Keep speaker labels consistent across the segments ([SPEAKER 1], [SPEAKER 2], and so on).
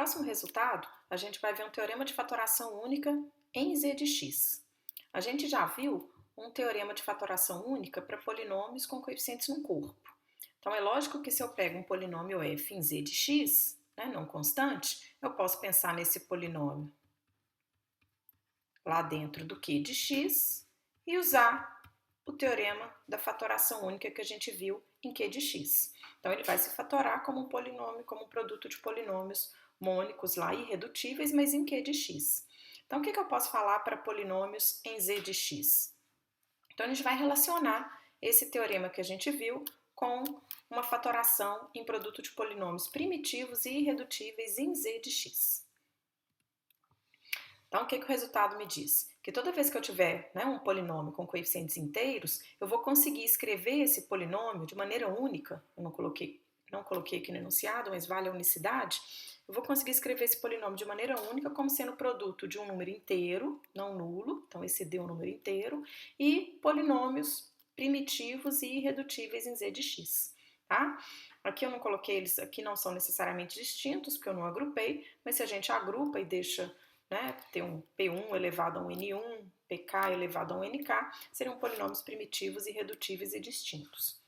[SPEAKER 1] próximo resultado, a gente vai ver um teorema de fatoração única em z de x. A gente já viu um teorema de fatoração única para polinômios com coeficientes no corpo. Então, é lógico que se eu pego um polinômio f em z de x, né, não constante, eu posso pensar nesse polinômio lá dentro do q de x e usar o teorema da fatoração única que a gente viu em q de x. Então, ele vai se fatorar como um polinômio, como um produto de polinômios mônicos lá irredutíveis, mas em q de x. Então, o que eu posso falar para polinômios em z de x? Então, a gente vai relacionar esse teorema que a gente viu com uma fatoração em produto de polinômios primitivos e irredutíveis em z de x. Então, o que o resultado me diz? Que toda vez que eu tiver, né, um polinômio com coeficientes inteiros, eu vou conseguir escrever esse polinômio de maneira única. Eu não coloquei aqui no enunciado, mas vale a unicidade. Eu vou conseguir escrever esse polinômio de maneira única como sendo produto de um número inteiro, não nulo, então esse d é um número inteiro, e polinômios primitivos e irredutíveis em z de x, tá? Aqui eu não coloquei eles, aqui não são necessariamente distintos, porque eu não agrupei, mas se a gente agrupa e deixa, né, ter um P1 elevado a um N1, PK elevado a um NK, seriam polinômios primitivos, irredutíveis e distintos.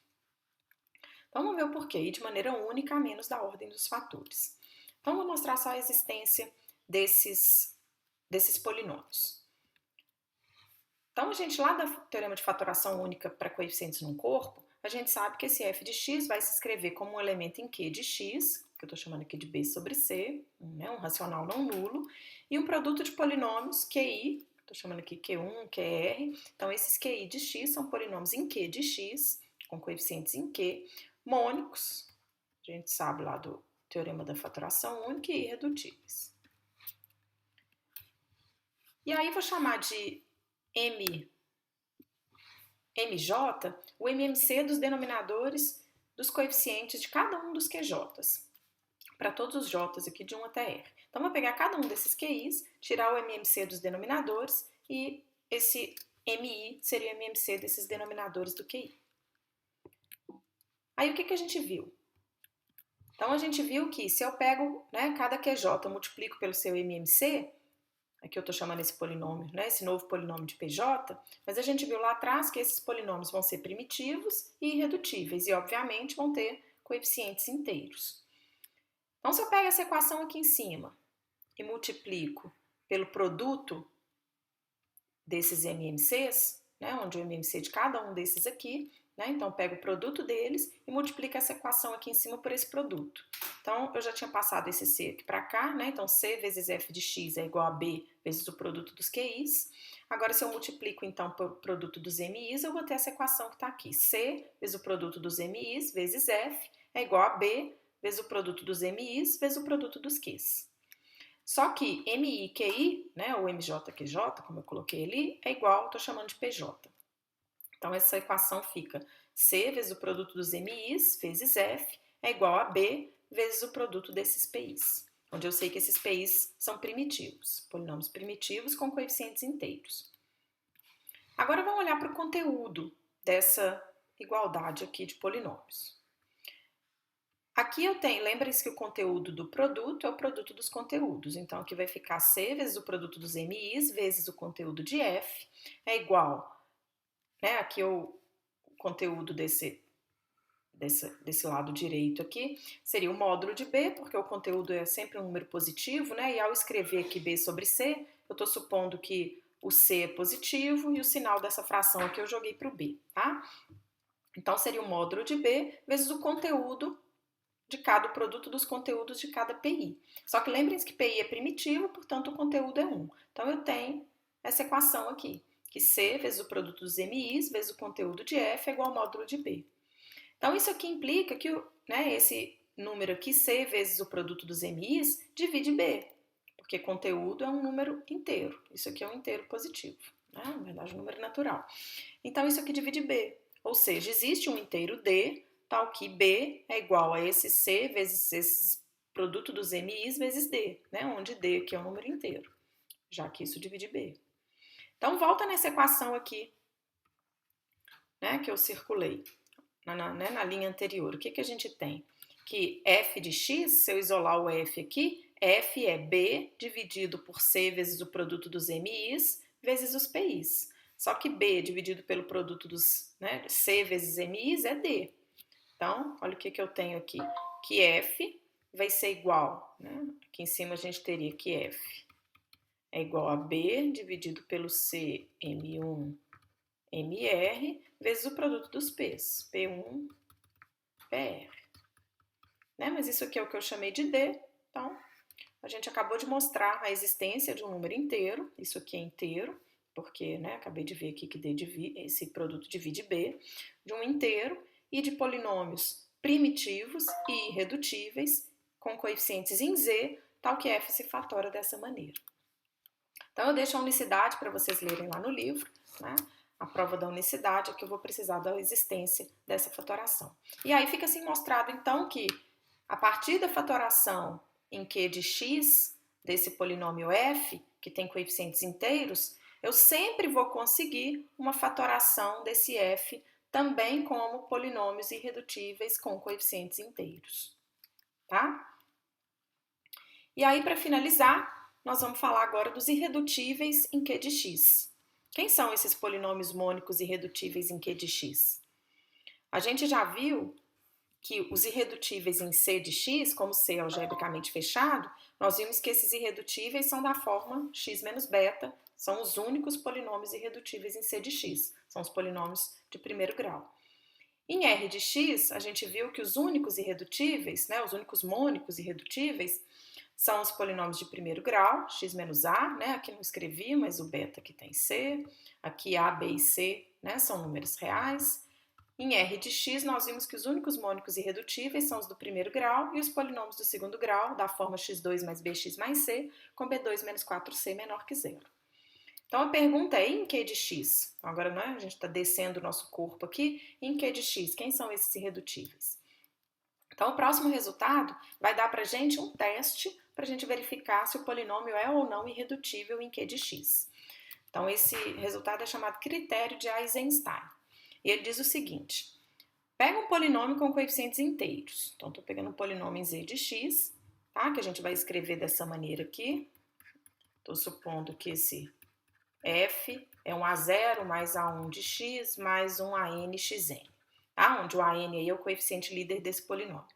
[SPEAKER 1] Então, vamos ver o porquê, e de maneira única, a menos da ordem dos fatores. Então, vou mostrar só a existência desses polinômios. Então, a gente lá do teorema de fatoração única para coeficientes num corpo, a gente sabe que esse f de x vai se escrever como um elemento em q de x, que eu estou chamando aqui de b sobre c, né, um racional não nulo, e um produto de polinômios qi, estou chamando aqui q1, qr, então esses qi de x são polinômios em q de x, com coeficientes em q, mônicos, a gente sabe lá do teorema da fatoração única e irredutíveis. E aí vou chamar de MJ o MMC dos denominadores dos coeficientes de cada um dos QJs, para todos os J's aqui de 1 até R. Então, vou pegar cada um desses QIs, tirar o MMC dos denominadores e esse MI seria o MMC desses denominadores do QI. Aí, o que a gente viu? Então, a gente viu que se eu pego, né, cada QJ, multiplico pelo seu MMC, aqui eu estou chamando esse polinômio, né, esse novo polinômio de PJ, mas a gente viu lá atrás que esses polinômios vão ser primitivos e irredutíveis e, obviamente, vão ter coeficientes inteiros. Então, se eu pego essa equação aqui em cima e multiplico pelo produto desses MMCs, né, onde o MMC de cada um desses aqui, né, então eu pego o produto deles e multiplico essa equação aqui em cima por esse produto. Então, eu já tinha passado esse C aqui para cá, né, então C vezes F de X é igual a B vezes o produto dos QIs. Agora, se eu multiplico, então, por produto dos MIs, eu vou ter essa equação que está aqui. C vezes o produto dos MIs vezes F é igual a B vezes o produto dos MIs vezes o produto dos Qs. Só que MI e QI, né, ou MJQJ, como eu coloquei ali, é igual, estou chamando de PJ. Então, essa equação fica C vezes o produto dos MIs vezes F é igual a B vezes o produto desses PIs, onde eu sei que esses PIs são primitivos, polinômios primitivos com coeficientes inteiros. Agora, vamos olhar para o conteúdo dessa igualdade aqui de polinômios. Aqui eu tenho, lembrem-se que o conteúdo do produto é o produto dos conteúdos, então aqui vai ficar C vezes o produto dos MIs vezes o conteúdo de F é igual, né, aqui o conteúdo desse lado direito aqui seria o módulo de B, porque o conteúdo é sempre um número positivo, né, e ao escrever aqui B sobre C, eu estou supondo que o C é positivo e o sinal dessa fração aqui eu joguei para o B, tá? Então seria o módulo de B vezes o conteúdo de cada produto dos conteúdos de cada PI. Só que lembrem-se que PI é primitivo, portanto o conteúdo é 1. Então eu tenho essa equação aqui, que C vezes o produto dos MIs vezes o conteúdo de F é igual ao módulo de B. Então isso aqui implica que né, esse número aqui, C vezes o produto dos MIs, divide B, porque conteúdo é um número inteiro. Isso aqui é um inteiro positivo, né? Na verdade, um número natural. Então isso aqui divide B, ou seja, existe um inteiro D, tal que B é igual a esse C vezes esse produto dos MIs vezes D, né? Onde D aqui é um número inteiro, já que isso divide B. Então, volta nessa equação aqui, né, que eu circulei na linha anterior. O que a gente tem? Que f de x, se eu isolar o f aqui, F é B dividido por C vezes o produto dos MIs vezes os PIs. Só que B dividido pelo produto dos C vezes MIs é D. Então, olha o que eu tenho aqui. Que F vai ser igual, aqui em cima a gente teria que F é igual a B dividido pelo C M1 MR vezes o produto dos P's, P1, PR. Mas isso aqui é o que eu chamei de D, então a gente acabou de mostrar a existência de um número inteiro, isso aqui é inteiro, porque acabei de ver aqui que D esse produto divide B, de um inteiro e de polinômios primitivos e irredutíveis com coeficientes em Z, tal que F se fatora dessa maneira. Então eu deixo a unicidade para vocês lerem lá no livro, a prova da unicidade é que eu vou precisar da existência dessa fatoração. E aí fica assim mostrado então que a partir da fatoração em Q de x desse polinômio f, que tem coeficientes inteiros, eu sempre vou conseguir uma fatoração desse f também como polinômios irredutíveis com coeficientes inteiros, tá? E aí, para finalizar, nós vamos falar agora dos irredutíveis em Q de x. Quem são esses polinômios mônicos irredutíveis em Q de x? A gente já viu que os irredutíveis em C de x, como C é algebricamente fechado, nós vimos que esses irredutíveis são da forma x menos beta, são os únicos polinômios irredutíveis em C de x, são os polinômios de primeiro grau. Em R de x, a gente viu que os únicos irredutíveis, os únicos mônicos irredutíveis, são os polinômios de primeiro grau, x menos a, aqui não escrevi, mas o beta aqui tem C, aqui A, B e C, são números reais. Em R de x, nós vimos que os únicos mônicos irredutíveis são os do primeiro grau e os polinômios do segundo grau, da forma x2 mais bx mais c, com b2 menos 4c menor que zero. Então, a pergunta é em Q de x? Agora, a gente está descendo o nosso corpo aqui. Em Q de x, quem são esses irredutíveis? Então, o próximo resultado vai dar para a gente um teste para a gente verificar se o polinômio é ou não irredutível em Q de x. Então, esse resultado é chamado critério de Eisenstein. E ele diz o seguinte, pega um polinômio com coeficientes inteiros. Então, estou pegando um polinômio em z de x, tá? Que a gente vai escrever dessa maneira aqui. Estou supondo que esse f é um a0 mais a1 de x mais um anxn, tá? Onde o an aí é o coeficiente líder desse polinômio.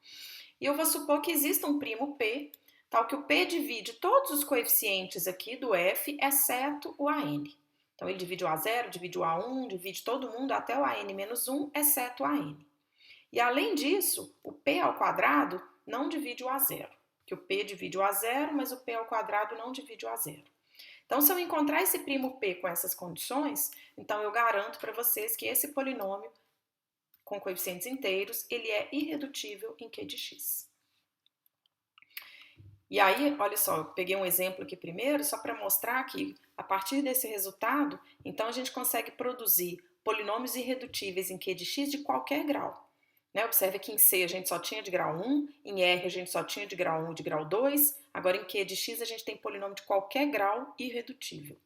[SPEAKER 1] E eu vou supor que exista um primo p, tal que o p divide todos os coeficientes aqui do f, exceto o an. Então, ele divide o A0, divide o A1, divide todo mundo até o AN-1, exceto o AN. E, além disso, o P ao quadrado não divide o A0. Que o P divide o A0, mas o P ao quadrado não divide o A0. Então, se eu encontrar esse primo P com essas condições, então eu garanto para vocês que esse polinômio com coeficientes inteiros, ele é irredutível em Q de x. E aí, olha só, eu peguei um exemplo aqui primeiro, só para mostrar que, a partir desse resultado, então a gente consegue produzir polinômios irredutíveis em Q de x de qualquer grau. Observe que em C a gente só tinha de grau 1, em R a gente só tinha de grau 1 e de grau 2, agora em Q de x a gente tem polinômio de qualquer grau irredutível.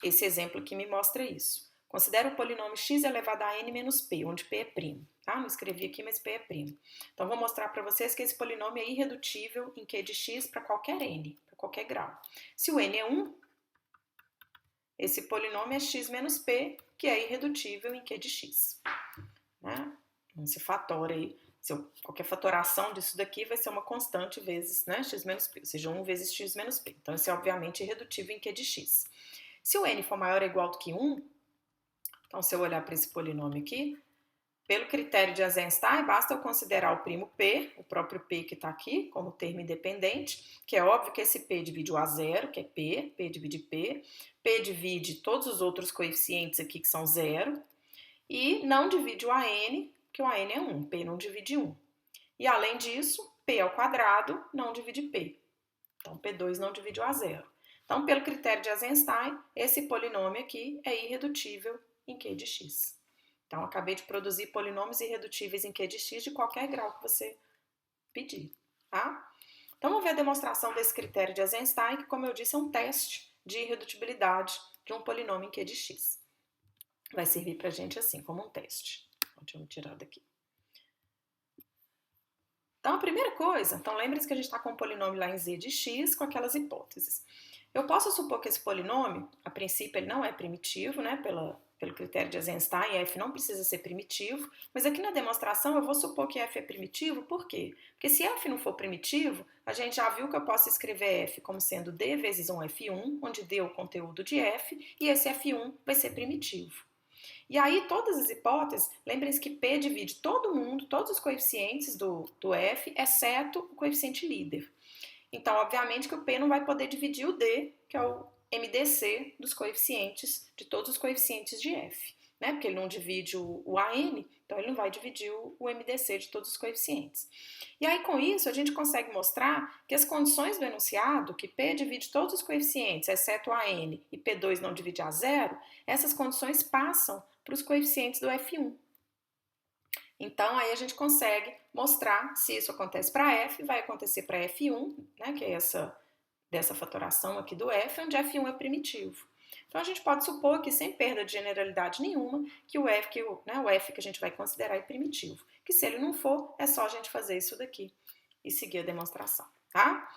[SPEAKER 1] Esse exemplo aqui me mostra isso. Considera o polinômio x elevado a n menos p, onde p é primo. Tá? Não escrevi aqui, mas p é primo. Então, vou mostrar para vocês que esse polinômio é irredutível em Q de x para qualquer n, para qualquer grau. Se o n é 1, esse polinômio é x menos p, que é irredutível em Q de x. Não se fatora aí. Qualquer fatoração disso daqui vai ser uma constante vezes x menos p, ou seja, 1 vezes x menos p. Então, esse é obviamente irredutível em Q de x. Se o n for maior ou igual do que 1, então se eu olhar para esse polinômio aqui, pelo critério de Eisenstein, basta eu considerar o primo p, o próprio p que está aqui, como termo independente, que é óbvio que esse p divide o a0, que é p divide p divide todos os outros coeficientes aqui que são 0, e não divide o an, que o an é 1, p não divide 1. E além disso, p ao quadrado não divide p. Então, p2 não divide o a0. Então, pelo critério de Eisenstein, esse polinômio aqui é irredutível em Q de x. Então, acabei de produzir polinômios irredutíveis em Q de x de qualquer grau que você pedir, tá? Então, vamos ver a demonstração desse critério de Eisenstein, que, como eu disse, é um teste de irredutibilidade de um polinômio em Q de x. Vai servir pra gente assim, como um teste. Deixa eu tirar daqui. Então, a primeira coisa, então lembre-se que a gente está com um polinômio lá em z de x com aquelas hipóteses. Eu posso supor que esse polinômio, a princípio, ele não é primitivo, né, pelo critério de Eisenstein, f não precisa ser primitivo, mas aqui na demonstração eu vou supor que f é primitivo, por quê? Porque se f não for primitivo, a gente já viu que eu posso escrever f como sendo d vezes um f1, onde d é o conteúdo de f, e esse f1 vai ser primitivo. E aí, todas as hipóteses, lembrem-se que P divide todo mundo, todos os coeficientes do F, exceto o coeficiente líder. Então, obviamente que o P não vai poder dividir o D, que é o MDC dos coeficientes, de todos os coeficientes de F, né? Porque ele não divide o AN, então ele não vai dividir o MDC de todos os coeficientes. E aí, com isso, a gente consegue mostrar que as condições do enunciado, que P divide todos os coeficientes, exceto o AN, e P2 não divide a zero, essas condições passam para os coeficientes do F1. Então, aí a gente consegue mostrar se isso acontece para F, vai acontecer para F1, né, que é dessa fatoração aqui do F, onde F1 é primitivo. Então, a gente pode supor que, sem perda de generalidade nenhuma, que o F que a gente vai considerar é primitivo. Que se ele não for, é só a gente fazer isso daqui e seguir a demonstração, tá?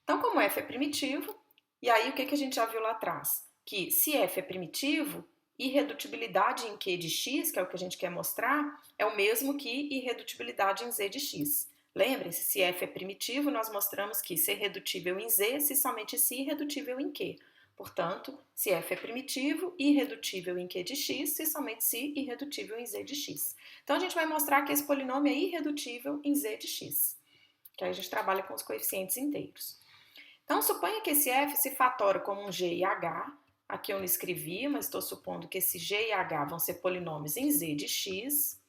[SPEAKER 1] Então, como F é primitivo, e aí o que a gente já viu lá atrás? Que se F é primitivo, irredutibilidade em Q de x, que é o que a gente quer mostrar, é o mesmo que irredutibilidade em z de x. Lembrem-se, se f é primitivo, nós mostramos que se redutível em z, se somente se irredutível em q. Portanto, se f é primitivo, irredutível em q de x, se somente se irredutível em z de x. Então, a gente vai mostrar que esse polinômio é irredutível em z de x, que aí a gente trabalha com os coeficientes inteiros. Então, suponha que esse f se fatora como um g e h. Aqui eu não escrevi, mas estou supondo que esse g e h vão ser polinômios em z de x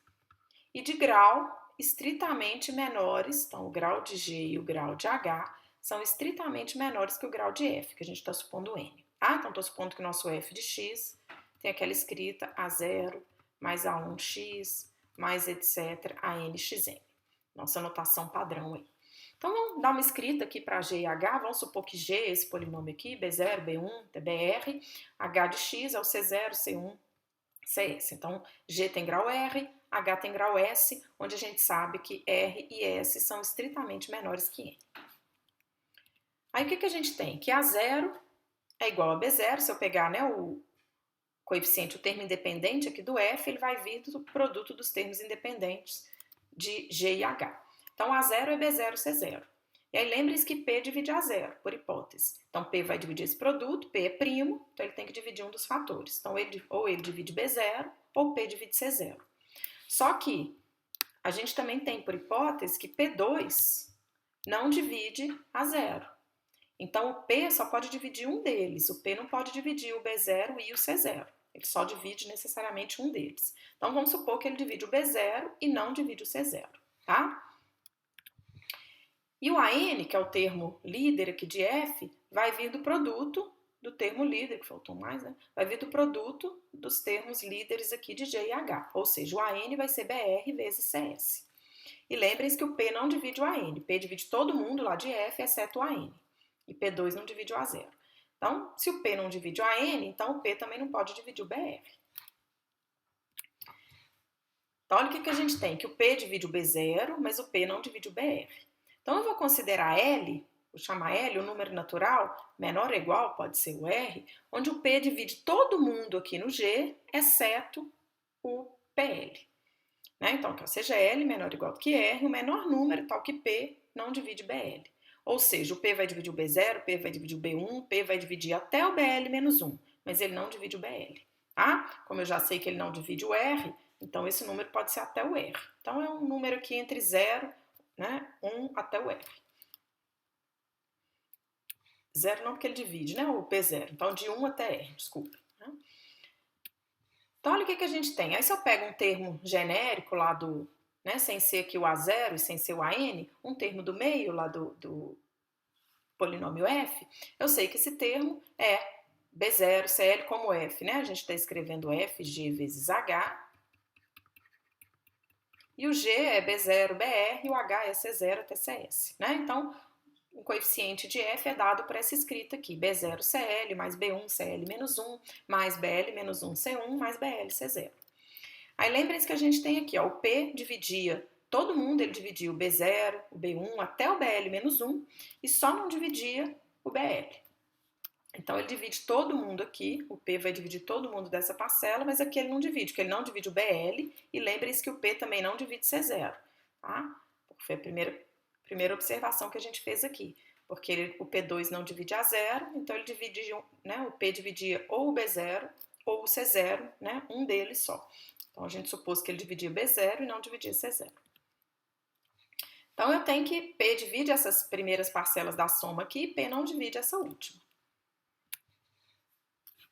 [SPEAKER 1] e de grau estritamente menores. Então, o grau de g e o grau de h são estritamente menores que o grau de f, que a gente está supondo n. Tá? Então, estou supondo que o nosso f de x tem aquela escrita a0 mais a1x mais etc. a nxn. Nossa notação padrão aí. Então, vamos dar uma escrita aqui para G e H. Vamos supor que G é esse polinômio aqui, B0, B1, TBR. H de X é o C0, C1, CS. Então, G tem grau R, H tem grau S, onde a gente sabe que R e S são estritamente menores que N. Aí, o que a gente tem? Que A0 é igual a B0. Se eu pegar, né, o coeficiente, o termo independente aqui do F, ele vai vir do produto dos termos independentes de G e H. Então, A0 é B0, C0. E aí, lembre-se que P divide A0, por hipótese. Então, P vai dividir esse produto, P é primo, então ele tem que dividir um dos fatores. Então, ou ele divide B0, ou P divide C0. Só que a gente também tem, por hipótese, que P2 não divide A0. Então, o P só pode dividir um deles. O P não pode dividir o B0 e o C0. Ele só divide necessariamente um deles. Então, vamos supor que ele divide o B0 e não divide o C0, tá? E o AN, que é o termo líder aqui de F, vai vir do produto do termo líder, que faltou mais, né? Vai vir do produto dos termos líderes aqui de G e H. Ou seja, o AN vai ser BR vezes CS. E lembrem-se que o P não divide o AN. P divide todo mundo lá de F, exceto o AN. E P2 não divide o A0. Então, se o P não divide o AN, então o P também não pode dividir o BR. Então, olha o que a gente tem, que o P divide o B0, mas o P não divide o BR. Então, eu vou considerar L, vou chamar L, o número natural, menor ou igual, pode ser o R, onde o P divide todo mundo aqui no G, exceto o PL. Né? Então, seja L menor ou igual do que R, o menor número, tal que P, não divide BL. Ou seja, o P vai dividir o B0, o P vai dividir o B1, o P vai dividir até o BL menos 1, mas ele não divide o BL. Tá? Como eu já sei que ele não divide o R, então esse número pode ser até o R. Então, é um número aqui entre 0, né, 1 até o R. 0 não, porque ele divide, né, o P0. Então, de 1 até R, desculpa. Né? Então, olha o que a gente tem. Aí, se eu pego um termo genérico lá do, né, sem ser aqui o A0 e sem ser o AN, um termo do meio lá do polinômio F, eu sei que esse termo é B0, CL como F, né? A gente está escrevendo FG vezes H. E o G é B0, BR e o H é C0 até CS, né? Então, o coeficiente de F é dado por essa escrita aqui, B0 CL mais B1 CL menos 1 mais BL menos 1 C1 mais BL C0. Aí lembrem-se que a gente tem aqui, ó, o P dividia todo mundo ele dividia o B0, o B1 até o BL-1 e só não dividia o BL. Então ele divide todo mundo aqui, o P vai dividir todo mundo dessa parcela, mas aqui ele não divide, porque ele não divide o BL, e lembrem-se que o P também não divide C0, tá? Foi a primeira observação que a gente fez aqui, porque o P2 não divide a 0, então ele divide, né, o P dividia ou o B0 ou o C0, né, um deles só. Então a gente supôs que ele dividia B0 e não dividia C0. Então eu tenho que P divide essas primeiras parcelas da soma aqui e P não divide essa última.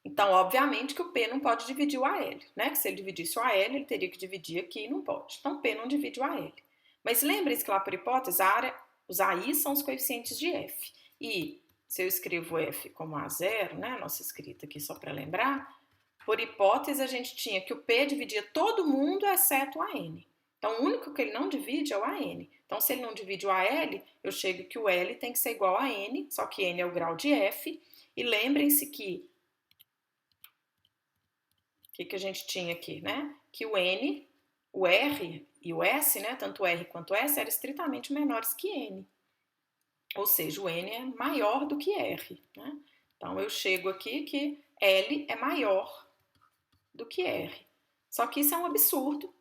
[SPEAKER 1] Então, obviamente que o P não pode dividir o AL, né? Que se ele dividisse o AL, ele teria que dividir aqui e não pode. Então, P não divide o AL. Mas lembre-se que lá por hipótese, os AI são os coeficientes de F. E se eu escrevo F como A0, né? Nossa escrita aqui só para lembrar, por hipótese a gente tinha que o P dividia todo mundo exceto o AN. Então, o único que ele não divide é o AN. Então, se ele não divide o AL, eu chego que o L tem que ser igual a N, só que N é o grau de F. E lembrem-se que o que a gente tinha aqui, né? Que o N, o R e o S, né? Tanto o R quanto o S eram estritamente menores que N. Ou seja, o N é maior do que R, né? Então eu chego aqui que L é maior do que R. Só que isso é um absurdo,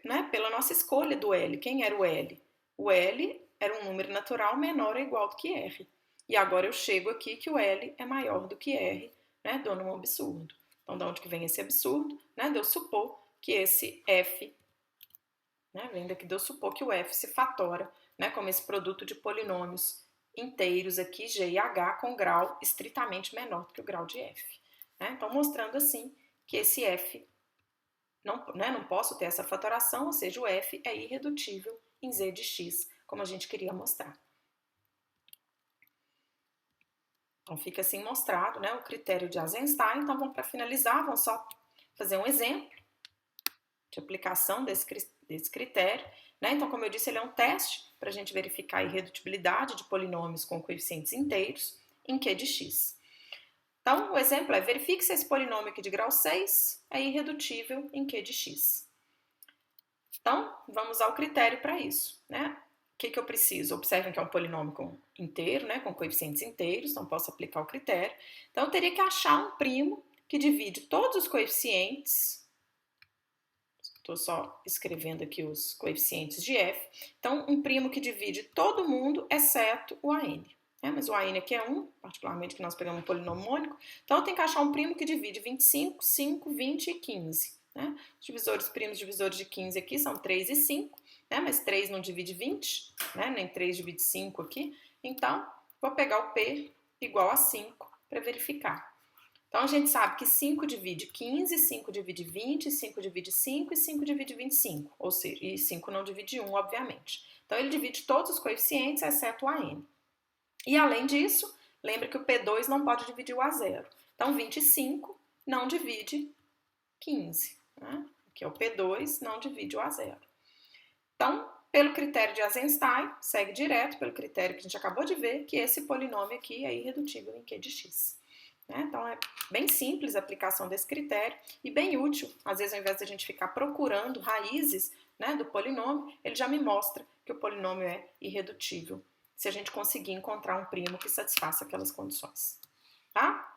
[SPEAKER 1] né? Pela nossa escolha do L. Quem era o L? O L era um número natural menor ou igual do que R. E agora eu chego aqui que o L é maior do que R, né? Dando um absurdo. Então, de onde que vem esse absurdo? Né? De eu supor que esse F, né? Vem daqui de eu supor que o F se fatora, né? Como esse produto de polinômios inteiros aqui, G e H, com grau estritamente menor do que o grau de F. Né? Então, mostrando assim que esse F, não posso ter essa fatoração, ou seja, o F é irredutível em Z de X, como a gente queria mostrar. Então, fica assim mostrado, né, o critério de Eisenstein. Então, vamos para finalizar, vamos só fazer um exemplo de aplicação desse critério. Né? Então, como eu disse, ele é um teste para a gente verificar a irredutibilidade de polinômios com coeficientes inteiros em Q de x. Então, o exemplo é: verifique se esse polinômio aqui de grau 6 é irredutível em Q de x. Então, vamos ao critério para isso, né? O que eu preciso? Observem que é um polinômio inteiro, né, com coeficientes inteiros, então posso aplicar o critério. Então, eu teria que achar um primo que divide todos os coeficientes. Estou só escrevendo aqui os coeficientes de f. Então, um primo que divide todo mundo, exceto o AN. Mas o AN aqui é 1, particularmente que nós pegamos um polinômio mônico. Então, eu tenho que achar um primo que divide 25, 5, 20 e 15. Né? Os primos divisores de 15 aqui são 3 e 5. Né? Mas 3 não divide 20, né? Nem 3 divide 5 aqui. Então, vou pegar o P igual a 5 para verificar. Então, a gente sabe que 5 divide 15, 5 divide 20, 5 divide 5 e 5 divide 25. Ou seja, e 5 não divide 1, obviamente. Então, ele divide todos os coeficientes, exceto o AN. E, além disso, lembra que o P2 não pode dividir o A0. Então, 25 não divide 15. Né? Aqui é o P2, não divide o A0. Então, pelo critério de Eisenstein, segue direto pelo critério que a gente acabou de ver, que esse polinômio aqui é irredutível em Q de x. Né? Então, é bem simples a aplicação desse critério e bem útil. Às vezes, ao invés de a gente ficar procurando raízes, né, do polinômio, ele já me mostra que o polinômio é irredutível, se a gente conseguir encontrar um primo que satisfaça aquelas condições. Tá?